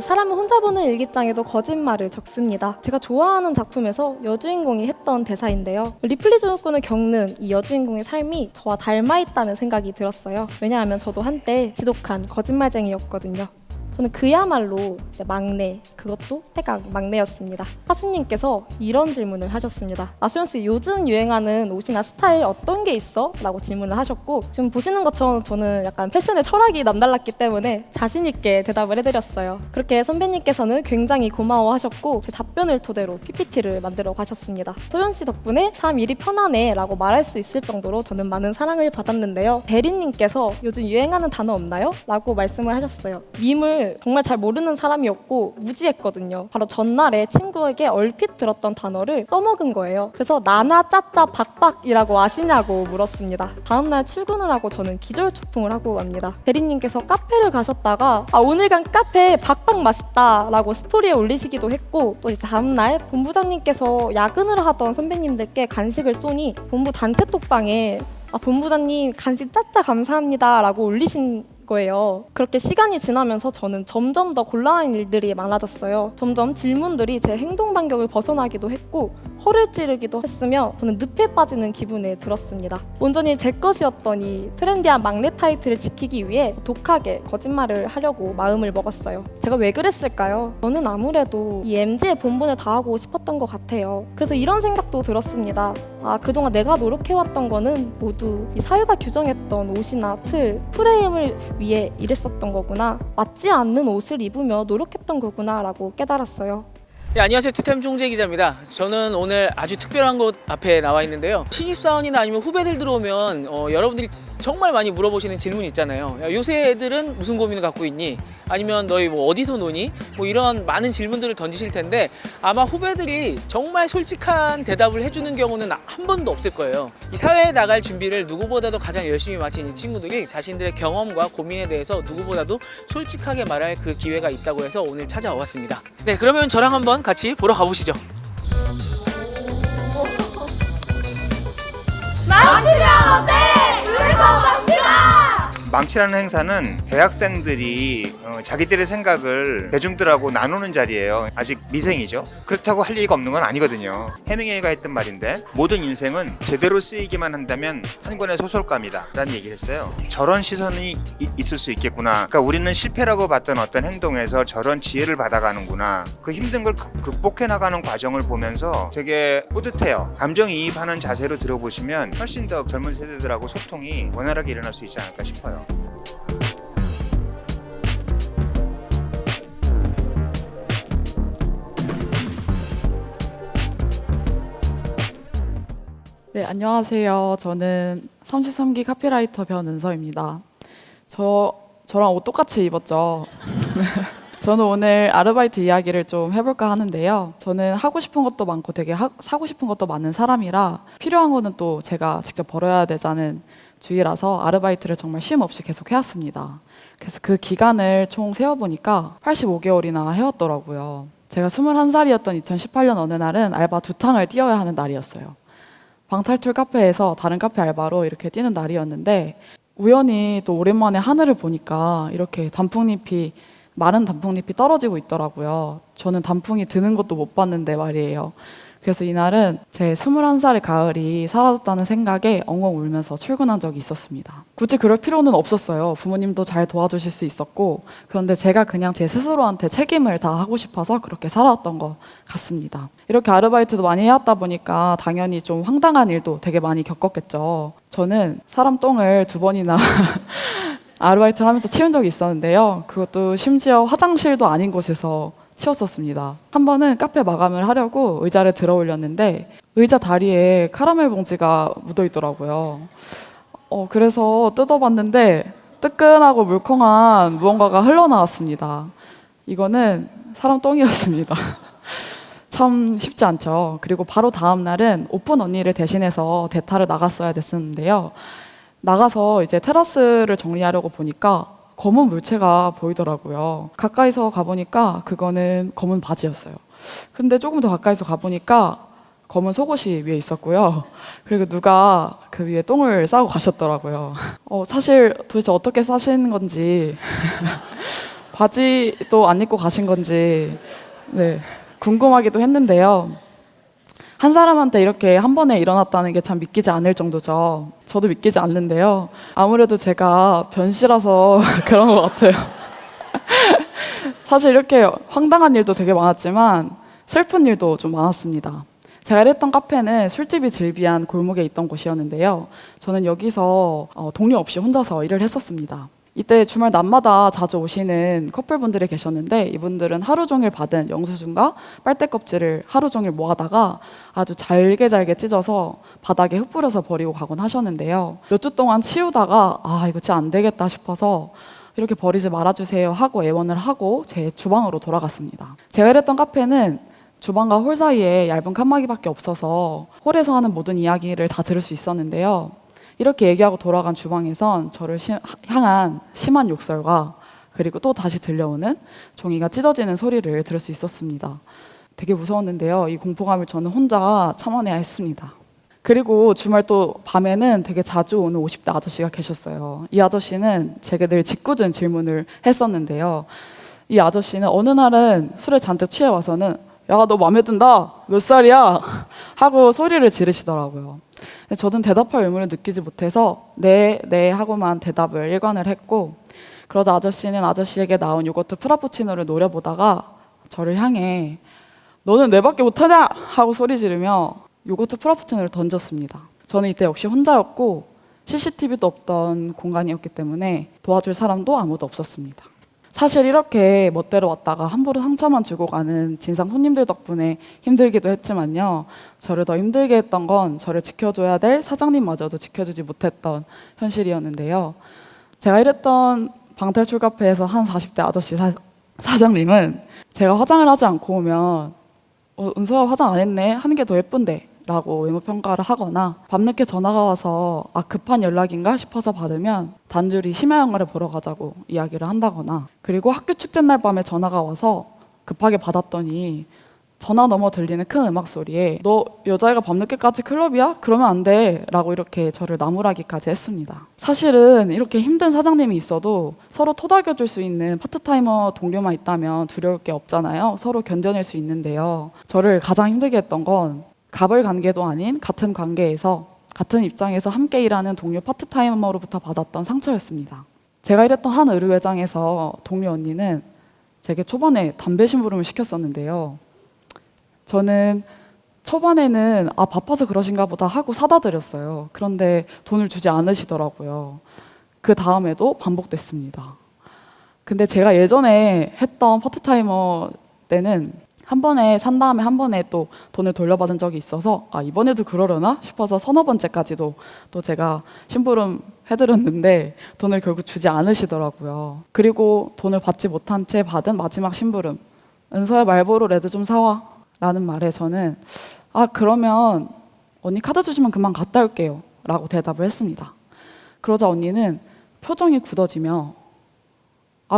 사람을 혼자 보는 일기장에도 거짓말을 적습니다. 제가 좋아하는 작품에서 여주인공이 했던 대사인데요. 리플리 증후군을 겪는 이 여주인공의 삶이 저와 닮아 있다는 생각이 들었어요. 왜냐하면 저도 한때 지독한 거짓말쟁이였거든요. 저는 그야말로 이제 막내, 그것도 해강 막내였습니다. 하수님께서 이런 질문을 하셨습니다. 소연씨, 요즘 유행하는 옷이나 스타일 어떤 게 있어? 라고 질문을 하셨고, 지금 보시는 것처럼 저는 약간 패션의 철학이 남달랐기 때문에 자신 있게 대답을 해드렸어요. 그렇게 선배님께서는 굉장히 고마워하셨고 제 답변을 토대로 PPT를 만들어 가셨습니다. 소연씨 덕분에 참 일이 편하네 라고 말할 수 있을 정도로 저는 많은 사랑을 받았는데요. 대리님께서 요즘 유행하는 단어 없나요? 라고 말씀을 하셨어요. 밈을 정말 잘 모르는 사람이었고 무지했거든요. 바로 전날에 친구에게 얼핏 들었던 단어를 써먹은 거예요. 그래서 나나 짜짜 박박이라고 아시냐고 물었습니다. 다음날 출근을 하고 저는 기절초풍을 하고 갑니다. 대리님께서 카페를 가셨다가 오늘 간 카페 박박 맛있다 라고 스토리에 올리시기도 했고, 또 이제 다음날 본부장님께서 야근을 하던 선배님들께 간식을 쏘니 본부 단체 톡방에 본부장님 간식 짜짜 감사합니다 라고 올리신 거예요. 그렇게 시간이 지나면서 저는 점점 더 곤란한 일들이 많아졌어요. 점점 질문들이 제 행동 반경을 벗어나기도 했고 허를 찌르기도 했으며 저는 늪에 빠지는 기분에 들었습니다. 온전히 제 것이었더니 트렌디한 막내 타이틀을 지키기 위해 독하게 거짓말을 하려고 마음을 먹었어요. 제가 왜 그랬을까요? 저는 아무래도 이 MZ의 본분을 다하고 싶었던 것 같아요. 그래서 이런 생각도 들었습니다. 그동안 내가 노력해왔던 거는 모두 이 사회가 규정했던 옷이나 틀, 프레임을 위해 일했었던 거구나. 맞지 않는 옷을 입으며 노력했던 거구나 라고 깨달았어요. 네, 안녕하세요. 투템 종재 기자입니다. 저는 오늘 아주 특별한 곳 앞에 나와 있는데요. 신입사원이나 아니면 후배들 들어오면 여러분들이 정말 많이 물어보시는 질문이 있잖아요. 야, 요새 애들은 무슨 고민을 갖고 있니? 아니면 너희 뭐 어디서 노니? 뭐 이런 많은 질문들을 던지실 텐데 아마 후배들이 정말 솔직한 대답을 해주는 경우는 한 번도 없을 거예요. 이 사회에 나갈 준비를 누구보다도 가장 열심히 마친 이 친구들이 자신들의 경험과 고민에 대해서 누구보다도 솔직하게 말할 그 기회가 있다고 해서 오늘 찾아왔습니다. 네, 그러면 저랑 한번 같이 보러 가보시죠. 망치면 어때? 그래서 망치라! 망치라는 행사는 대학생들이 자기들의 생각을 대중들하고 나누는 자리예요. 아직 미생이죠. 그렇다고 할 얘기가 없는 건 아니거든요. 해밍웨이가 했던 말인데 모든 인생은 제대로 쓰이기만 한다면 한 권의 소설감이다 라는 얘기를 했어요. 저런 시선이 있을 수 있겠구나. 그러니까 우리는 실패라고 봤던 어떤 행동에서 저런 지혜를 받아가는구나. 그 힘든 걸 극복해 나가는 과정을 보면서 되게 뿌듯해요. 감정이입하는 자세로 들어보시면 훨씬 더 젊은 세대들하고 소통이 원활하게 일어날 수 있지 않을까 싶어요. 네, 안녕하세요. 저는 33기 카피라이터 변은서입니다. 저랑 옷 똑같이 입었죠. 저는 오늘 아르바이트 이야기를 좀 해볼까 하는데요. 저는 하고 싶은 것도 많고 되게 사고 싶은 것도 많은 사람이라 필요한 거는 또 제가 직접 벌어야 되자는 주의라서 아르바이트를 정말 쉼 없이 계속 해왔습니다. 그래서 그 기간을 총 세어보니까 85개월이나 해왔더라고요. 제가 21살이었던 2018년 어느 날은 알바 2탕을 뛰어야 하는 날이었어요. 방탈출 카페에서 다른 카페 알바로 이렇게 뛰는 날이었는데 우연히 또 오랜만에 하늘을 보니까 이렇게 마른 단풍잎이 떨어지고 있더라고요. 저는 단풍이 드는 것도 못 봤는데 말이에요. 그래서 이날은 제 21살의 가을이 사라졌다는 생각에 엉엉 울면서 출근한 적이 있었습니다. 굳이 그럴 필요는 없었어요. 부모님도 잘 도와주실 수 있었고, 그런데 제가 그냥 제 스스로한테 책임을 다 하고 싶어서 그렇게 살아왔던 것 같습니다. 이렇게 아르바이트도 많이 해왔다 보니까 당연히 좀 황당한 일도 되게 많이 겪었겠죠. 저는 사람 똥을 2번이나 아르바이트를 하면서 치운 적이 있었는데요. 그것도 심지어 화장실도 아닌 곳에서 치웠었습니다. 한 번은 카페 마감을 하려고 의자를 들어 올렸는데 의자 다리에 카라멜 봉지가 묻어 있더라고요. 그래서 뜯어봤는데 뜨끈하고 물컹한 무언가가 흘러나왔습니다. 이거는 사람 똥이었습니다. 참 쉽지 않죠. 그리고 바로 다음 날은 오픈 언니를 대신해서 대타를 나갔어야 됐었는데요. 나가서 이제 테라스를 정리하려고 보니까 검은 물체가 보이더라고요. 가까이서 가보니까 그거는 검은 바지였어요. 근데 조금 더 가까이서 가보니까 검은 속옷이 위에 있었고요. 그리고 누가 그 위에 똥을 싸고 가셨더라고요. 사실 도대체 어떻게 싸시는 건지 바지도 안 입고 가신 건지 네, 궁금하기도 했는데요. 한 사람한테 이렇게 한 번에 일어났다는 게 참 믿기지 않을 정도죠. 저도 믿기지 않는데요. 아무래도 제가 변씨라서 그런 것 같아요. 사실 이렇게 황당한 일도 되게 많았지만 슬픈 일도 좀 많았습니다. 제가 일했던 카페는 술집이 즐비한 골목에 있던 곳이었는데요. 저는 여기서 동료 없이 혼자서 일을 했었습니다. 이때 주말 낮마다 자주 오시는 커플분들이 계셨는데 이분들은 하루 종일 받은 영수증과 빨대 껍질을 하루 종일 모아다가 아주 잘게 찢어서 바닥에 흩뿌려서 버리고 가곤 하셨는데요. 몇 주 동안 치우다가 이거 진짜 안 되겠다 싶어서 이렇게 버리지 말아주세요 하고 애원을 하고 제 주방으로 돌아갔습니다. 제가 일했던 카페는 주방과 홀 사이에 얇은 칸막이밖에 없어서 홀에서 하는 모든 이야기를 다 들을 수 있었는데요. 이렇게 얘기하고 돌아간 주방에선 저를 향한 심한 욕설과 그리고 또 다시 들려오는 종이가 찢어지는 소리를 들을 수 있었습니다. 되게 무서웠는데요. 이 공포감을 저는 혼자 참아내야 했습니다. 그리고 주말 또 밤에는 되게 자주 오는 50대 아저씨가 계셨어요. 이 아저씨는 제게 늘 짓궂은 질문을 했었는데요. 이 아저씨는 어느 날은 술을 잔뜩 취해 와서는 야, 너 마음에 든다. 몇 살이야? 하고 소리를 지르시더라고요. 근데 저는 대답할 의무를 느끼지 못해서 네 하고만 대답을 일관을 했고 그러다 아저씨는 아저씨에게 나온 요거트 프라푸치노를 노려보다가 저를 향해 너는 내밖에 못하냐? 하고 소리 지르며 요거트 프라푸치노를 던졌습니다. 저는 이때 역시 혼자였고 CCTV도 없던 공간이었기 때문에 도와줄 사람도 아무도 없었습니다. 사실 이렇게 멋대로 왔다가 함부로 상처만 주고 가는 진상 손님들 덕분에 힘들기도 했지만요. 저를 더 힘들게 했던 건 저를 지켜줘야 될 사장님마저도 지켜주지 못했던 현실이었는데요. 제가 일했던 방탈출 카페에서 한 40대 아저씨 사장님은 제가 화장을 하지 않고 오면 은서야 화장 안 했네? 하는 게 더 예쁜데? 라고 외모평가를 하거나 밤늦게 전화가 와서 급한 연락인가 싶어서 받으면 단둘이 심야 영화를 보러 가자고 이야기를 한다거나 그리고 학교 축제 날 밤에 전화가 와서 급하게 받았더니 전화 너머 들리는 큰 음악 소리에 너 여자애가 밤늦게까지 클럽이야? 그러면 안 돼 라고 이렇게 저를 나무라기까지 했습니다. 사실은 이렇게 힘든 사장님이 있어도 서로 토닥여줄 수 있는 파트타이머 동료만 있다면 두려울 게 없잖아요. 서로 견뎌낼 수 있는데요. 저를 가장 힘들게 했던 건 갑을 관계도 아닌 같은 관계에서 같은 입장에서 함께 일하는 동료 파트타이머로부터 받았던 상처였습니다. 제가 일했던 한 의류회장에서 동료 언니는 제게 초반에 담배 심부름을 시켰었는데요. 저는 초반에는 바빠서 그러신가 보다 하고 사다 드렸어요. 그런데 돈을 주지 않으시더라고요. 그 다음에도 반복됐습니다. 근데 제가 예전에 했던 파트타이머 때는 한 번에 산 다음에 한 번에 또 돈을 돌려받은 적이 있어서 이번에도 그러려나 싶어서 서너 번째까지도 또 제가 심부름 해드렸는데 돈을 결국 주지 않으시더라고요. 그리고 돈을 받지 못한 채 받은 마지막 심부름 은서야 말보로 레드 좀 사와 라는 말에 저는 그러면 언니 카드 주시면 금방 갔다 올게요 라고 대답을 했습니다. 그러자 언니는 표정이 굳어지며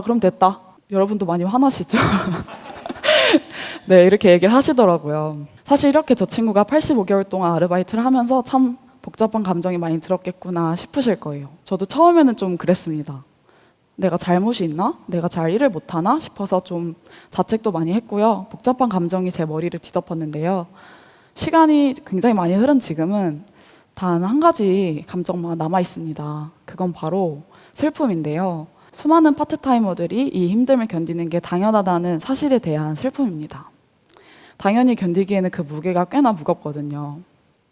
그럼 됐다. 여러분도 많이 화나시죠? 네, 이렇게 얘기를 하시더라고요. 사실 이렇게 저 친구가 85개월 동안 아르바이트를 하면서 참 복잡한 감정이 많이 들었겠구나 싶으실 거예요. 저도 처음에는 좀 그랬습니다. 내가 잘못이 있나? 내가 잘 일을 못하나? 싶어서 좀 자책도 많이 했고요. 복잡한 감정이 제 머리를 뒤덮었는데요. 시간이 굉장히 많이 흐른 지금은 단 한 가지 감정만 남아 있습니다. 그건 바로 슬픔인데요. 수많은 파트타이머들이 이 힘듦을 견디는 게 당연하다는 사실에 대한 슬픔입니다. 당연히 견디기에는 그 무게가 꽤나 무겁거든요.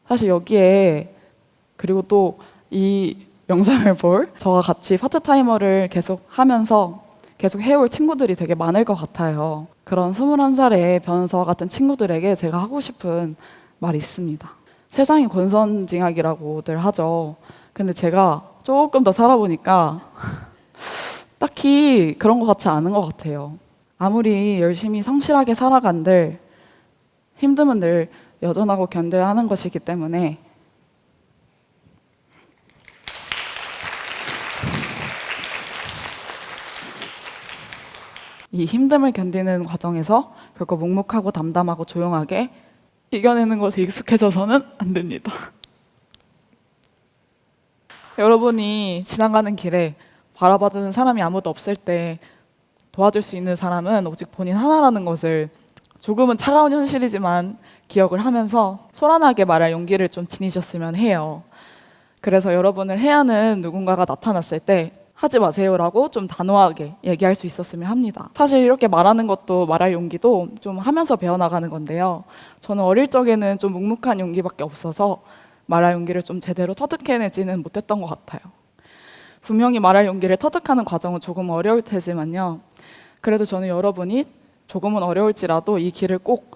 사실 여기에 그리고 또 이 영상을 볼 저와 같이 파트타이머를 계속 하면서 계속 해올 친구들이 되게 많을 것 같아요. 그런 21살의 변호사와 같은 친구들에게 제가 하고 싶은 말이 있습니다. 세상이 권선징악이라고들 하죠. 근데 제가 조금 더 살아보니까 딱히 그런 것 같지 않은 것 같아요. 아무리 열심히 성실하게 살아간들 힘듦은 늘 여전하고 견뎌야 하는 것이기 때문에 이 힘듦을 견디는 과정에서 결코 묵묵하고 담담하고 조용하게 이겨내는 것에 익숙해져서는 안 됩니다. 여러분이 지나가는 길에 바라봐주는 사람이 아무도 없을 때 도와줄 수 있는 사람은 오직 본인 하나라는 것을 조금은 차가운 현실이지만 기억을 하면서 소란하게 말할 용기를 좀 지니셨으면 해요. 그래서 여러분을 해하는 누군가가 나타났을 때 하지 마세요라고 좀 단호하게 얘기할 수 있었으면 합니다. 사실 이렇게 말하는 것도 말할 용기도 좀 하면서 배워나가는 건데요. 저는 어릴 적에는 좀 묵묵한 용기밖에 없어서 말할 용기를 좀 제대로 터득해내지는 못했던 것 같아요. 분명히 말할 용기를 터득하는 과정은 조금 어려울 테지만요. 그래도 저는 여러분이 조금은 어려울지라도 이 길을 꼭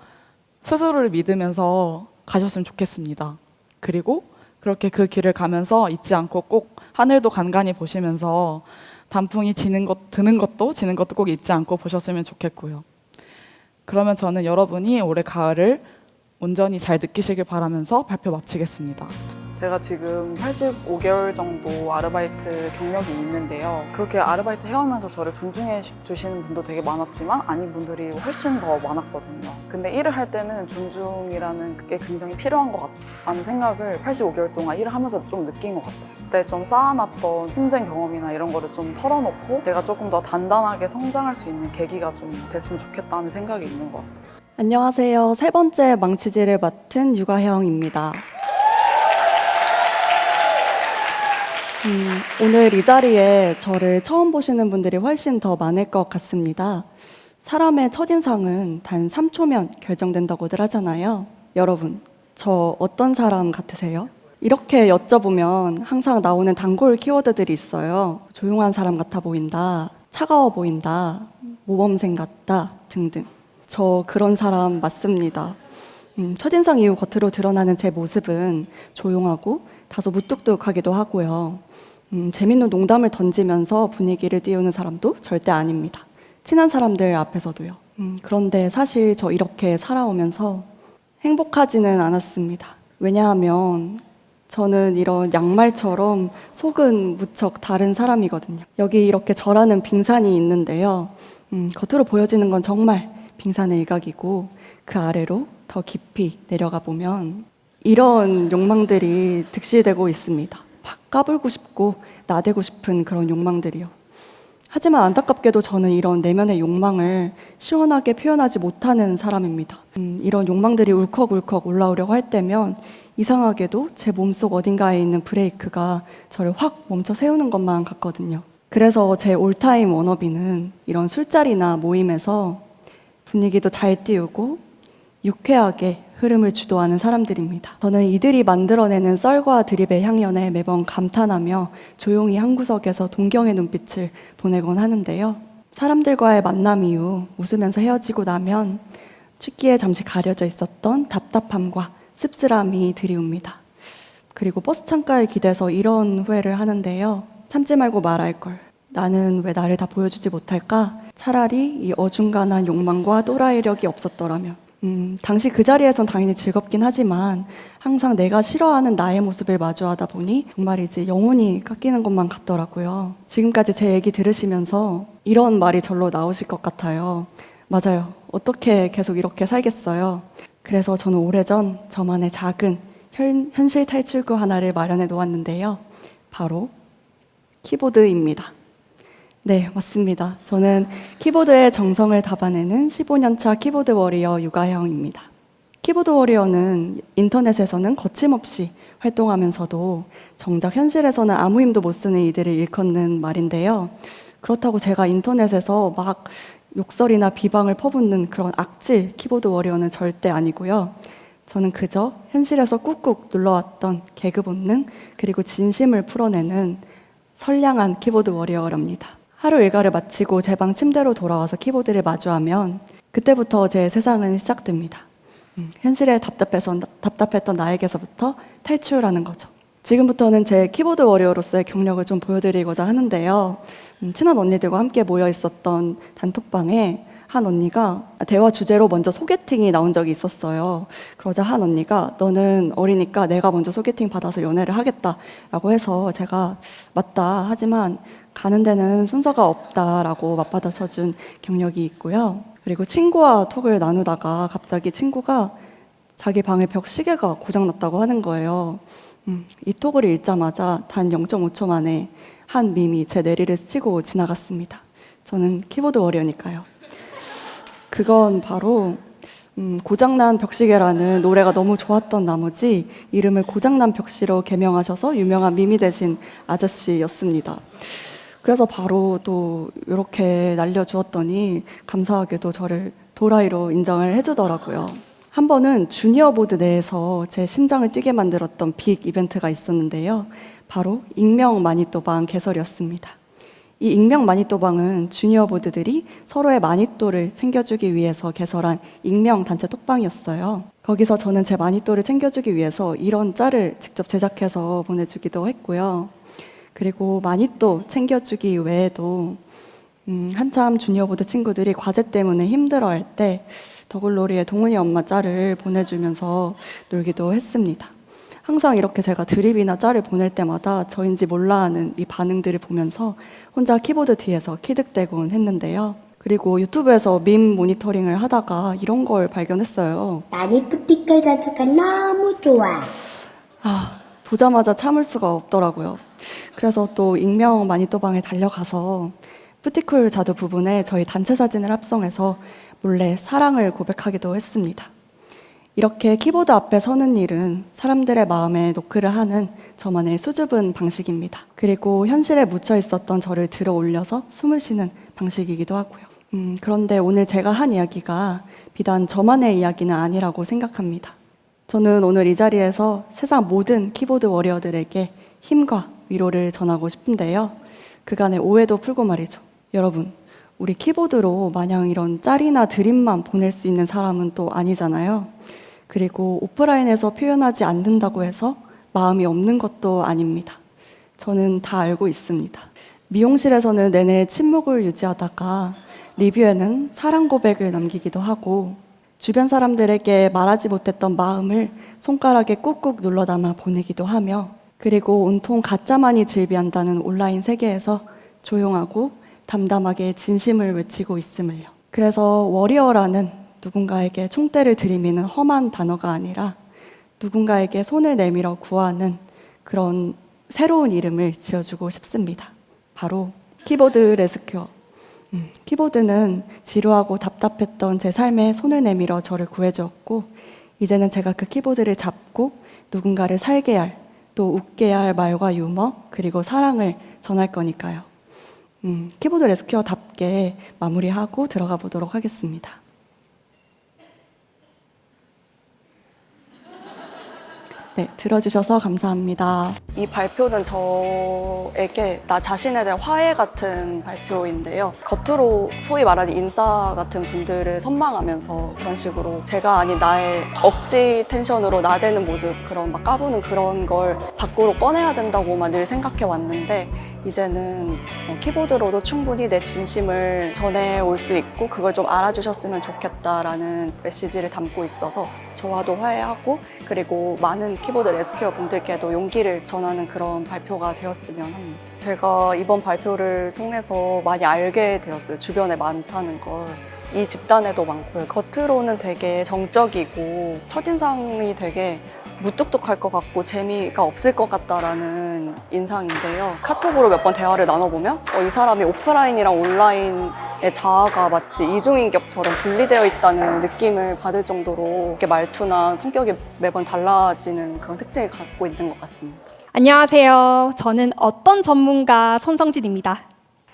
스스로를 믿으면서 가셨으면 좋겠습니다. 그리고 그렇게 그 길을 가면서 잊지 않고 꼭 하늘도 간간히 보시면서 단풍이 드는 것도 꼭 잊지 않고 보셨으면 좋겠고요. 그러면 저는 여러분이 올해 가을을 온전히 잘 느끼시길 바라면서 발표 마치겠습니다. 제가 지금 85개월 정도 아르바이트 경력이 있는데요. 그렇게 아르바이트 해오면서 저를 존중해 주시는 분도 되게 많았지만 아닌 분들이 훨씬 더 많았거든요. 근데 일을 할 때는 존중이라는 게 굉장히 필요한 것 같다는 생각을 85개월 동안 일을 하면서 좀 느낀 것 같아요. 그때 좀 쌓아놨던 힘든 경험이나 이런 거를 좀 털어놓고 내가 조금 더 단단하게 성장할 수 있는 계기가 좀 됐으면 좋겠다는 생각이 있는 것 같아요. 안녕하세요. 세 번째 망치질을 맡은 유가형입니다. 오늘 이 자리에 저를 처음 보시는 분들이 훨씬 더 많을 것 같습니다. 사람의 첫인상은 단 3초면 결정된다고들 하잖아요. 여러분, 저 어떤 사람 같으세요? 이렇게 여쭤보면 항상 나오는 단골 키워드들이 있어요. 조용한 사람 같아 보인다, 차가워 보인다, 모범생 같다 등등. 저 그런 사람 맞습니다. 첫인상 이후 겉으로 드러나는 제 모습은 조용하고 다소 무뚝뚝하기도 하고요. 재밌는 농담을 던지면서 분위기를 띄우는 사람도 절대 아닙니다. 친한 사람들 앞에서도요. 그런데 사실 저 이렇게 살아오면서 행복하지는 않았습니다. 왜냐하면 저는 이런 양말처럼 속은 무척 다른 사람이거든요. 여기 이렇게 저라는 빙산이 있는데요. 겉으로 보여지는 건 정말 빙산의 일각이고 그 아래로 더 깊이 내려가 보면 이런 욕망들이 득실되고 있습니다. 막 까불고 싶고 나대고 싶은 그런 욕망들이요. 하지만 안타깝게도 저는 이런 내면의 욕망을 시원하게 표현하지 못하는 사람입니다. 이런 욕망들이 울컥울컥 올라오려고 할 때면 이상하게도 제 몸속 어딘가에 있는 브레이크가 저를 확 멈춰 세우는 것만 같거든요. 그래서 제 올타임 워너비는 이런 술자리나 모임에서 분위기도 잘 띄우고 유쾌하게 흐름을 주도하는 사람들입니다. 저는 이들이 만들어내는 썰과 드립의 향연에 매번 감탄하며 조용히 한 구석에서 동경의 눈빛을 보내곤 하는데요. 사람들과의 만남 이후 웃으면서 헤어지고 나면 춥기에 잠시 가려져 있었던 답답함과 씁쓸함이 드리웁니다. 그리고 버스 창가에 기대서 이런 후회를 하는데요. 참지 말고 말할 걸. 나는 왜 나를 다 보여주지 못할까? 차라리 이 어중간한 욕망과 또라이력이 없었더라면. 당시 그 자리에선 당연히 즐겁긴 하지만 항상 내가 싫어하는 나의 모습을 마주하다 보니 정말 이제 영혼이 깎이는 것만 같더라고요. 지금까지 제 얘기 들으시면서 이런 말이 절로 나오실 것 같아요. 맞아요. 어떻게 계속 이렇게 살겠어요. 그래서 저는 오래전 저만의 작은 현실 탈출구 하나를 마련해 놓았는데요. 바로 키보드입니다. 네, 맞습니다. 저는 키보드에 정성을 담아내는 15년차 키보드 워리어 유가형입니다. 키보드 워리어는 인터넷에서는 거침없이 활동하면서도 정작 현실에서는 아무 힘도 못 쓰는 이들을 일컫는 말인데요. 그렇다고 제가 인터넷에서 막 욕설이나 비방을 퍼붓는 그런 악질 키보드 워리어는 절대 아니고요. 저는 그저 현실에서 꾹꾹 눌러왔던 개그 본능 그리고 진심을 풀어내는 선량한 키보드 워리어랍니다. 하루 일과를 마치고 제 방 침대로 돌아와서 키보드를 마주하면 그때부터 제 세상은 시작됩니다. 현실에 답답했던 나에게서부터 탈출하는 거죠. 지금부터는 제 키보드 워리어로서의 경력을 좀 보여드리고자 하는데요. 친한 언니들과 함께 모여 있었던 단톡방에 한 언니가 대화 주제로 먼저 소개팅이 나온 적이 있었어요. 그러자 한 언니가 너는 어리니까 내가 먼저 소개팅 받아서 연애를 하겠다라고 해서 제가 맞다 하지만 가는 데는 순서가 없다라고 맞받아 쳐준 경력이 있고요. 그리고 친구와 톡을 나누다가 갑자기 친구가 자기 방에 벽 시계가 고장났다고 하는 거예요. 이 톡을 읽자마자 단 0.5초 만에 한 밈이 제 내리를 스치고 지나갔습니다. 저는 키보드 워리어니까요. 그건 바로 고장난 벽시계라는 노래가 너무 좋았던 나머지 이름을 고장난 벽시로 개명하셔서 유명한 밈이 되신 아저씨였습니다. 그래서 바로 또 이렇게 날려주었더니 감사하게도 저를 도라이로 인정을 해주더라고요. 한 번은 주니어 보드 내에서 제 심장을 뛰게 만들었던 빅 이벤트가 있었는데요. 바로 익명 마니또방 개설이었습니다. 이 익명 마니또방은 주니어 보드들이 서로의 마니또를 챙겨주기 위해서 개설한 익명 단체 톡방이었어요. 거기서 저는 제 마니또를 챙겨주기 위해서 이런 짤을 직접 제작해서 보내주기도 했고요. 그리고 마니또 챙겨주기 외에도 한참 주니어 보드 친구들이 과제 때문에 힘들어할 때 더글로리의 동훈이 엄마 짤을 보내주면서 놀기도 했습니다. 항상 이렇게 제가 드립이나 짤을 보낼 때마다 저인지 몰라 하는 이 반응들을 보면서 혼자 키보드 뒤에서 키득대곤 했는데요. 그리고 유튜브에서 밈 모니터링을 하다가 이런 걸 발견했어요. 나니 뿌띠끌 자주가 너무 좋아. 보자마자 참을 수가 없더라고요. 그래서 또 익명 마니또방에 달려가서 뿌티쿨 자두 부분에 저희 단체 사진을 합성해서 몰래 사랑을 고백하기도 했습니다. 이렇게 키보드 앞에 서는 일은 사람들의 마음에 노크를 하는 저만의 수줍은 방식입니다. 그리고 현실에 묻혀 있었던 저를 들어 올려서 숨을 쉬는 방식이기도 하고요. 그런데 오늘 제가 한 이야기가 비단 저만의 이야기는 아니라고 생각합니다. 저는 오늘 이 자리에서 세상 모든 키보드 워리어들에게 힘과 위로를 전하고 싶은데요. 그간의 오해도 풀고 말이죠. 여러분, 우리 키보드로 마냥 이런 짤이나 드립만 보낼 수 있는 사람은 또 아니잖아요. 그리고 오프라인에서 표현하지 않는다고 해서 마음이 없는 것도 아닙니다. 저는 다 알고 있습니다. 미용실에서는 내내 침묵을 유지하다가 리뷰에는 사랑 고백을 남기기도 하고 주변 사람들에게 말하지 못했던 마음을 손가락에 꾹꾹 눌러 담아 보내기도 하며 그리고 온통 가짜만이 즐비한다는 온라인 세계에서 조용하고 담담하게 진심을 외치고 있음을요. 그래서 워리어라는 누군가에게 총대를 들이미는 험한 단어가 아니라 누군가에게 손을 내밀어 구하는 그런 새로운 이름을 지어주고 싶습니다. 바로 키보드 레스큐어. 키보드는 지루하고 답답했던 제 삶에 손을 내밀어 저를 구해주었고 이제는 제가 그 키보드를 잡고 누군가를 살게 할, 또 웃게 할 말과 유머 그리고 사랑을 전할 거니까요. 키보드 레스큐어답게 마무리하고 들어가 보도록 하겠습니다. 네, 들어주셔서 감사합니다. 이 발표는 저에게 나 자신에 대한 화해 같은 발표인데요. 겉으로 소위 말하는 인싸 같은 분들을 선망하면서 그런 식으로 제가 아닌 나의 억지 텐션으로 나대는 모습, 그런 막 까부는 그런 걸 밖으로 꺼내야 된다고만 늘 생각해 왔는데 이제는 키보드로도 충분히 내 진심을 전해올 수 있고 그걸 좀 알아주셨으면 좋겠다라는 메시지를 담고 있어서 저와도 화해하고 그리고 많은 키보드 레스큐어 분들께도 용기를 전하는 그런 발표가 되었으면 합니다. 제가 이번 발표를 통해서 많이 알게 되었어요. 주변에 많다는 걸. 이 집단에도 많고요. 겉으로는 되게 정적이고 첫인상이 되게 무뚝뚝할 것 같고 재미가 없을 것 같다라는 인상인데요. 카톡으로 몇 번 대화를 나눠보면 이 사람이 오프라인이랑 온라인의 자아가 마치 이중인격처럼 분리되어 있다는 느낌을 받을 정도로 이렇게 말투나 성격이 매번 달라지는 그런 특징을 갖고 있는 것 같습니다. 안녕하세요. 저는 어떤 전문가 손성진입니다.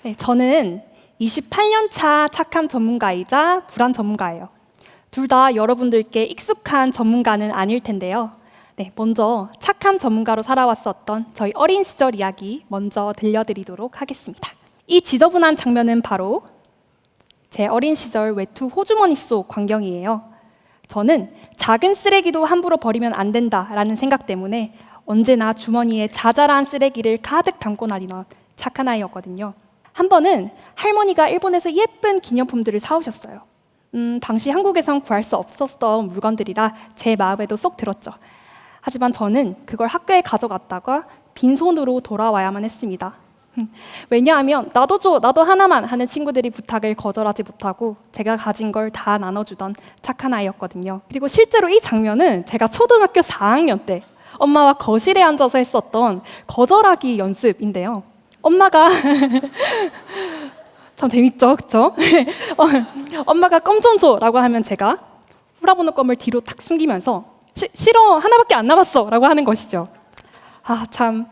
네, 저는 28년차 착함 전문가이자 불안 전문가예요. 둘 다 여러분들께 익숙한 전문가는 아닐 텐데요. 네, 먼저 착함 전문가로 살아왔었던 저희 어린 시절 이야기 먼저 들려드리도록 하겠습니다. 이 지저분한 장면은 바로 제 어린 시절 외투 호주머니 속 광경이에요. 저는 작은 쓰레기도 함부로 버리면 안 된다라는 생각 때문에 언제나 주머니에 자잘한 쓰레기를 가득 담고 다니던 착한 아이였거든요. 한 번은 할머니가 일본에서 예쁜 기념품들을 사오셨어요. 당시 한국에선 구할 수 없었던 물건들이라 제 마음에도 쏙 들었죠. 하지만 저는 그걸 학교에 가져갔다가 빈손으로 돌아와야만 했습니다. 왜냐하면 나도 줘, 나도 하나만 하는 친구들이 부탁을 거절하지 못하고 제가 가진 걸 다 나눠주던 착한 아이였거든요. 그리고 실제로 이 장면은 제가 초등학교 4학년 때 엄마와 거실에 앉아서 했었던 거절하기 연습인데요. 엄마가 참 재밌죠, 그쵸? 엄마가 껌 좀 줘라고 하면 제가 후라보는 껌을 뒤로 탁 숨기면서 싫어, 하나밖에 안 남았어 라고 하는 것이죠. 아, 참.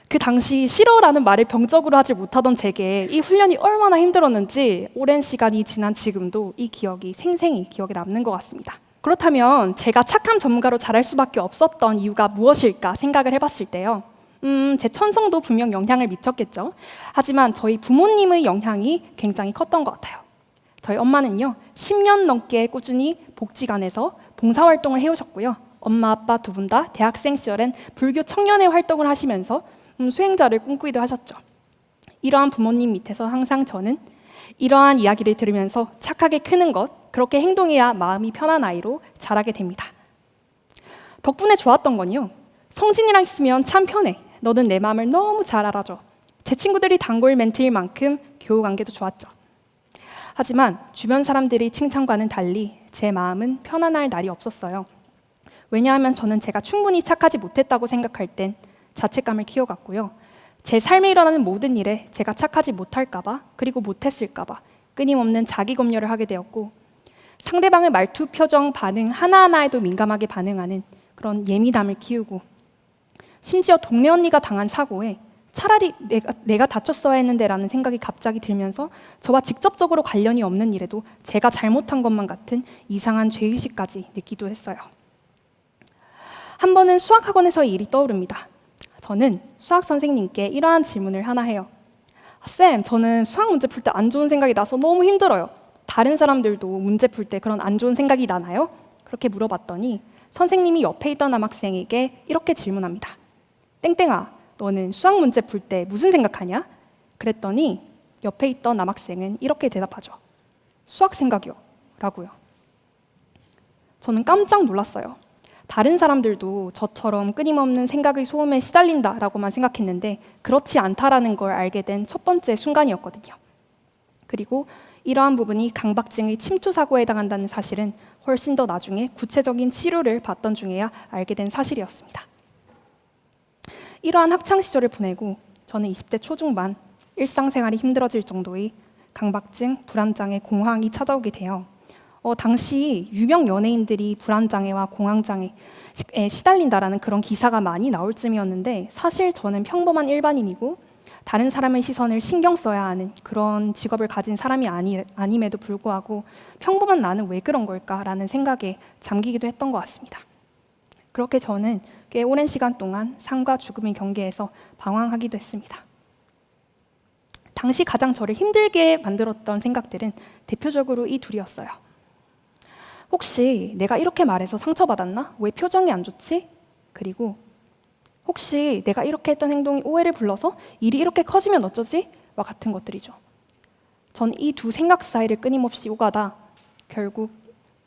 그 당시 싫어라는 말을 병적으로 하지 못하던 제게 이 훈련이 얼마나 힘들었는지 오랜 시간이 지난 지금도 이 기억이 생생히 기억에 남는 것 같습니다. 그렇다면 제가 착함 전문가로 자랄 수밖에 없었던 이유가 무엇일까 생각을 해봤을 때요. 제 천성도 분명 영향을 미쳤겠죠. 하지만 저희 부모님의 영향이 굉장히 컸던 것 같아요. 저희 엄마는요, 10년 넘게 꾸준히 복지관에서 봉사활동을 해오셨고요. 엄마, 아빠 두 분 다 대학생 시절엔 불교 청년회 활동을 하시면서 수행자를 꿈꾸기도 하셨죠. 이러한 부모님 밑에서 항상 저는 이러한 이야기를 들으면서 착하게 크는 것, 그렇게 행동해야 마음이 편한 아이로 자라게 됩니다. 덕분에 좋았던 건요, 성진이랑 있으면 참 편해. 너는 내 마음을 너무 잘 알아줘. 제 친구들이 단골 멘트일 만큼 교우 관계도 좋았죠. 하지만 주변 사람들의 칭찬과는 달리 제 마음은 편안할 날이 없었어요. 왜냐하면 저는 제가 충분히 착하지 못했다고 생각할 땐 자책감을 키워갔고요. 제 삶에 일어나는 모든 일에 제가 착하지 못할까 봐, 그리고 못했을까 봐 끊임없는 자기 검열을 하게 되었고, 상대방의 말투, 표정, 반응 하나하나에도 민감하게 반응하는 그런 예민함을 키우고, 심지어 동네 언니가 당한 사고에 차라리 내가 다쳤어야 했는데라는 생각이 갑자기 들면서 저와 직접적으로 관련이 없는 일에도 제가 잘못한 것만 같은 이상한 죄의식까지 느끼기도 했어요. 한 번은 수학학원에서의 일이 떠오릅니다. 저는 수학 선생님께 이러한 질문을 하나 해요. 쌤, 저는 수학 문제 풀 때 안 좋은 생각이 나서 너무 힘들어요. 다른 사람들도 문제 풀 때 그런 안 좋은 생각이 나나요? 그렇게 물어봤더니 선생님이 옆에 있던 남학생에게 이렇게 질문합니다. 땡땡아, 너는 수학 문제 풀 때 무슨 생각하냐? 그랬더니 옆에 있던 남학생은 이렇게 대답하죠. 수학 생각이요. 라고요. 저는 깜짝 놀랐어요. 다른 사람들도 저처럼 끊임없는 생각의 소음에 시달린다라고만 생각했는데 그렇지 않다라는 걸 알게 된 첫 번째 순간이었거든요. 그리고 이러한 부분이 강박증의 침투 사고에 해당한다는 사실은 훨씬 더 나중에 구체적인 치료를 받던 중에야 알게 된 사실이었습니다. 이러한 학창 시절을 보내고 저는 20대 초중반 일상생활이 힘들어질 정도의 강박증, 불안장애, 공황이 찾아오게 돼요. 당시 유명 연예인들이 불안장애와 공황장애에 시달린다라는 그런 기사가 많이 나올 쯤이었는데 사실 저는 평범한 일반인이고 다른 사람의 시선을 신경 써야 하는 그런 직업을 가진 사람이 아님에도 불구하고 평범한 나는 왜 그런 걸까라는 생각에 잠기기도 했던 것 같습니다. 그렇게 저는 꽤 오랜 시간 동안 삶과 죽음의 경계에서 방황하기도 했습니다. 당시 가장 저를 힘들게 만들었던 생각들은 대표적으로 이 둘이었어요. 혹시 내가 이렇게 말해서 상처받았나? 왜 표정이 안 좋지? 그리고 혹시 내가 이렇게 했던 행동이 오해를 불러서 일이 이렇게 커지면 어쩌지? 와 같은 것들이죠. 전 이 두 생각 사이를 끊임없이 오가다 결국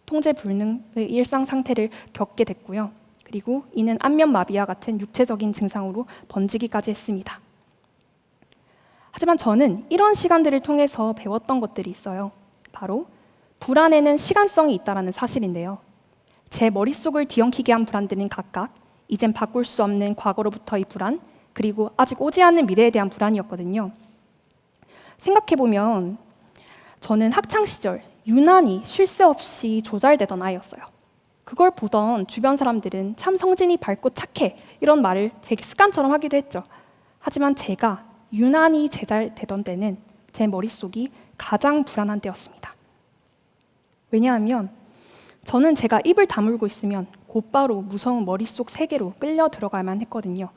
통제 불능의 일상 상태를 겪게 됐고요. 그리고 이는 안면마비와 같은 육체적인 증상으로 번지기까지 했습니다. 하지만 저는 이런 시간들을 통해서 배웠던 것들이 있어요. 바로 불안에는 시간성이 있다는 사실인데요. 제 머릿속을 뒤엉키게 한 불안들은 각각 이젠 바꿀 수 없는 과거로부터의 불안, 그리고 아직 오지 않는 미래에 대한 불안이었거든요. 생각해보면 저는 학창시절 유난히 쉴 새 없이 조잘되던 아이였어요. 그걸 보던 주변 사람들은 참 성진이 밝고 착해 이런 말을 되게 습관처럼 하기도 했죠. 하지만 제가 유난히 제잘되던 때는 제 머릿속이 가장 불안한 때였습니다. 왜냐하면 저는 제가 입을 다물고 있으면 곧바로 무서운 머릿속 세계로 끌려 들어가야만 했거든요.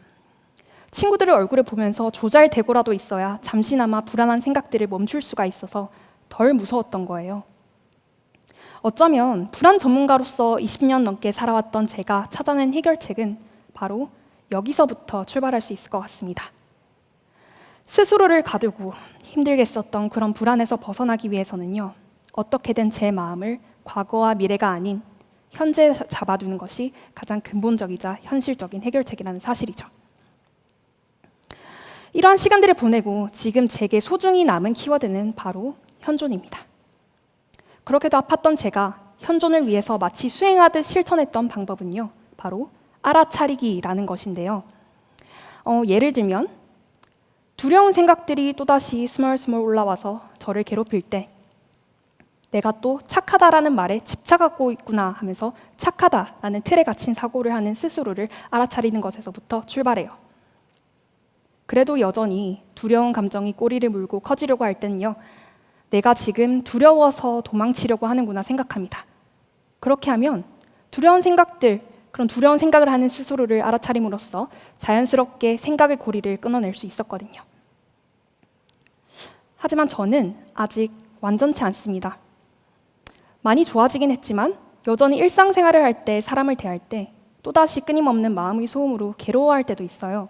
친구들의 얼굴을 보면서 조잘되고라도 있어야 잠시나마 불안한 생각들을 멈출 수가 있어서 덜 무서웠던 거예요. 어쩌면 불안 전문가로서 20년 넘게 살아왔던 제가 찾아낸 해결책은 바로 여기서부터 출발할 수 있을 것 같습니다. 스스로를 가두고 힘들게 썼던 그런 불안에서 벗어나기 위해서는요. 어떻게든 제 마음을 과거와 미래가 아닌 현재에 잡아두는 것이 가장 근본적이자 현실적인 해결책이라는 사실이죠. 이러한 시간들을 보내고 지금 제게 소중히 남은 키워드는 바로 현존입니다. 그렇게도 아팠던 제가 현존을 위해서 마치 수행하듯 실천했던 방법은요. 바로 알아차리기라는 것인데요. 예를 들면 두려운 생각들이 또다시 스멀스멀 올라와서 저를 괴롭힐 때 내가 또 착하다라는 말에 집착하고 있구나 하면서 착하다라는 틀에 갇힌 사고를 하는 스스로를 알아차리는 것에서부터 출발해요. 그래도 여전히 두려운 감정이 꼬리를 물고 커지려고 할 때는요, 내가 지금 두려워서 도망치려고 하는구나 생각합니다. 그렇게 하면 두려운 생각들, 그런 두려운 생각을 하는 스스로를 알아차림으로써 자연스럽게 생각의 고리를 끊어낼 수 있었거든요. 하지만 저는 아직 완전치 않습니다. 많이 좋아지긴 했지만 여전히 일상생활을 할 때, 사람을 대할 때 또다시 끊임없는 마음의 소음으로 괴로워할 때도 있어요.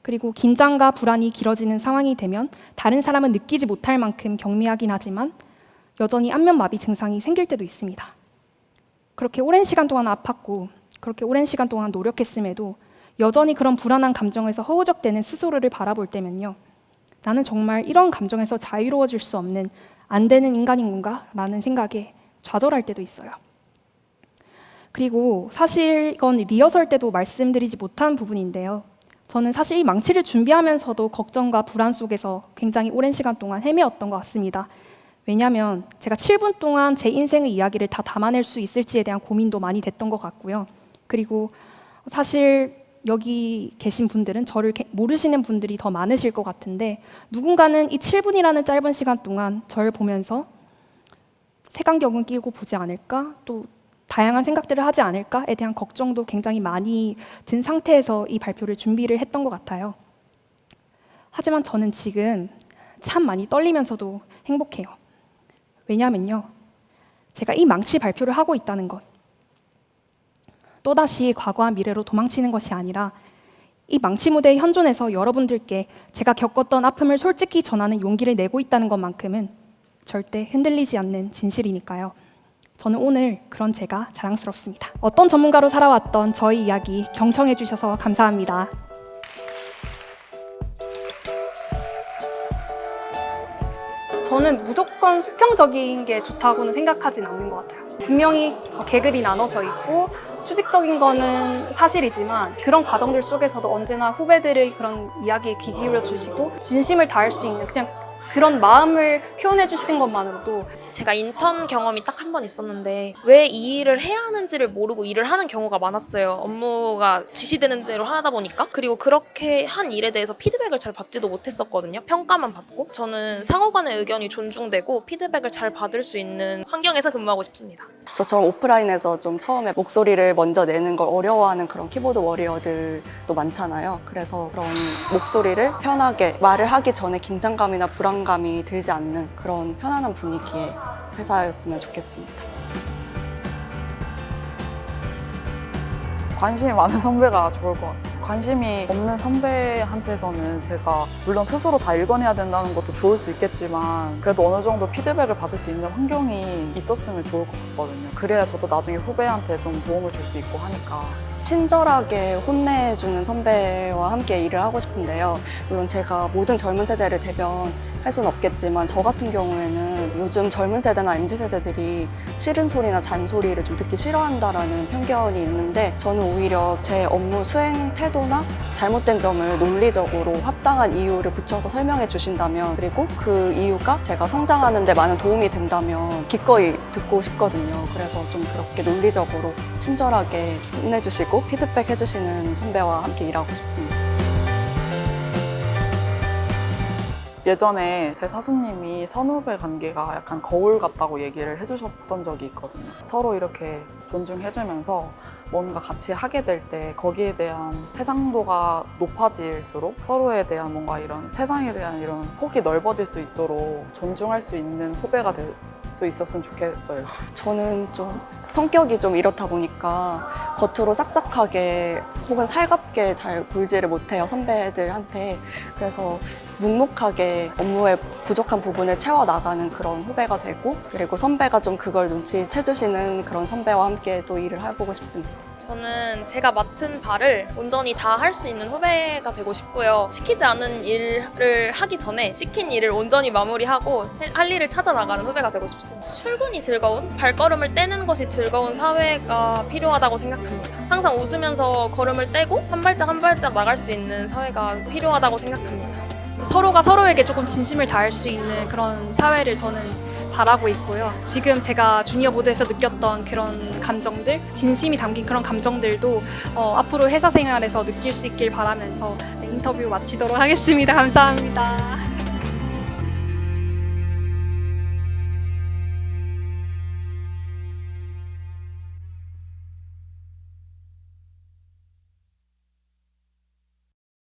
그리고 긴장과 불안이 길어지는 상황이 되면 다른 사람은 느끼지 못할 만큼 경미하긴 하지만 여전히 안면마비 증상이 생길 때도 있습니다. 그렇게 오랜 시간 동안 아팠고 그렇게 오랜 시간 동안 노력했음에도 여전히 그런 불안한 감정에서 허우적대는 스스로를 바라볼 때면요, 나는 정말 이런 감정에서 자유로워질 수 없는 안 되는 인간인 건가? 라는 생각에 좌절할 때도 있어요. 그리고 사실 이건 리허설 때도 말씀드리지 못한 부분인데요. 저는 사실 이 망치를 준비하면서도 걱정과 불안 속에서 굉장히 오랜 시간 동안 헤매었던 것 같습니다. 왜냐하면 제가 7분 동안 제 인생의 이야기를 다 담아낼 수 있을지에 대한 고민도 많이 됐던 것 같고요. 그리고 사실 여기 계신 분들은 저를 모르시는 분들이 더 많으실 것 같은데 누군가는 이 7분이라는 짧은 시간 동안 저를 보면서 색안경은 끼고 보지 않을까? 또 다양한 생각들을 하지 않을까에 대한 걱정도 굉장히 많이 든 상태에서 이 발표를 준비를 했던 것 같아요. 하지만 저는 지금 참 많이 떨리면서도 행복해요. 왜냐하면요, 제가 이 망치 발표를 하고 있다는 것, 또다시 과거와 미래로 도망치는 것이 아니라 이 망치 무대에 현존해서 여러분들께 제가 겪었던 아픔을 솔직히 전하는 용기를 내고 있다는 것만큼은 절대 흔들리지 않는 진실이니까요. 저는 오늘 그런 제가 자랑스럽습니다. 어떤 전문가로 살아왔던 저의 이야기 경청해 주셔서 감사합니다. 저는 무조건 수평적인 게 좋다고는 생각하진 않는 것 같아요. 분명히 계급이 나눠져 있고 수직적인 거는 사실이지만 그런 과정들 속에서도 언제나 후배들의 그런 이야기에 귀 기울여 주시고 진심을 다할 수 있는 그냥 그런 마음을 표현해 주시는 것만으로도 제가 인턴 경험이 딱 한 번 있었는데 왜 이 일을 해야 하는지를 모르고 일을 하는 경우가 많았어요. 업무가 지시되는 대로 하다 보니까. 그리고 그렇게 한 일에 대해서 피드백을 잘 받지도 못했었거든요. 평가만 받고. 저는 상호간의 의견이 존중되고 피드백을 잘 받을 수 있는 환경에서 근무하고 싶습니다. 저처럼 오프라인에서 좀 처음에 목소리를 먼저 내는 걸 어려워하는 그런 키보드 워리어들도 많잖아요. 그래서 그런 목소리를 편하게 말을 하기 전에 긴장감이나 불안감이 들지 않는 그런 편안한 분위기의 회사였으면 좋겠습니다. 관심이 많은 선배가 좋을 것 같아요. 관심이 없는 선배한테서는 제가 물론 스스로 다 읽어내야 된다는 것도 좋을 수 있겠지만 그래도 어느 정도 피드백을 받을 수 있는 환경이 있었으면 좋을 것 같거든요. 그래야 저도 나중에 후배한테 좀 도움을 줄 수 있고 하니까. 친절하게 혼내주는 선배와 함께 일을 하고 싶은데요. 물론 제가 모든 젊은 세대를 대변할 수는 없겠지만 저 같은 경우에는 요즘 젊은 세대나 MZ세대들이 싫은 소리나 잔소리를 좀 듣기 싫어한다라는 편견이 있는데 저는 오히려 제 업무 수행 태도나 잘못된 점을 논리적으로 합당한 이유를 붙여서 설명해 주신다면 그리고 그 이유가 제가 성장하는 데 많은 도움이 된다면 기꺼이 듣고 싶거든요. 그래서 좀 그렇게 논리적으로 친절하게 혼내주시고 피드백 해주시는 선배와 함께 일하고 싶습니다. 예전에 제 사수님이 선후배 관계가 약간 거울 같다고 얘기를 해주셨던 적이 있거든요. 서로 이렇게 존중해주면서 뭔가 같이 하게 될 때 거기에 대한 해상도가 높아질수록 서로에 대한 뭔가 이런 세상에 대한 이런 폭이 넓어질 수 있도록 존중할 수 있는 후배가 될 수 있었으면 좋겠어요. 저는 좀 성격이 좀 이렇다 보니까 겉으로 싹싹하게 혹은 살갑게 잘 굴지를 못해요, 선배들한테. 그래서 묵묵하게 업무의 부족한 부분을 채워나가는 그런 후배가 되고 그리고 선배가 좀 그걸 눈치채주시는 그런 선배와 함께 또 일을 해보고 싶습니다. 저는 제가 맡은 바를 온전히 다 할 수 있는 후배가 되고 싶고요. 시키지 않은 일을 하기 전에 시킨 일을 온전히 마무리하고 할 일을 찾아 나가는 후배가 되고 싶습니다. 출근이 즐거운, 발걸음을 떼는 것이 즐거운 사회가 필요하다고 생각합니다. 항상 웃으면서 걸음을 떼고 한 발짝 한 발짝 나갈 수 있는 사회가 필요하다고 생각합니다. 서로가 서로에게 조금 진심을 다할 수 있는 그런 사회를 저는 바라고 있고요. 지금 제가 주니어 보드에서 느꼈던 그런 감정들, 진심이 담긴 그런 감정들도 앞으로 회사 생활에서 느낄 수 있길 바라면서 인터뷰 마치도록 하겠습니다. 감사합니다.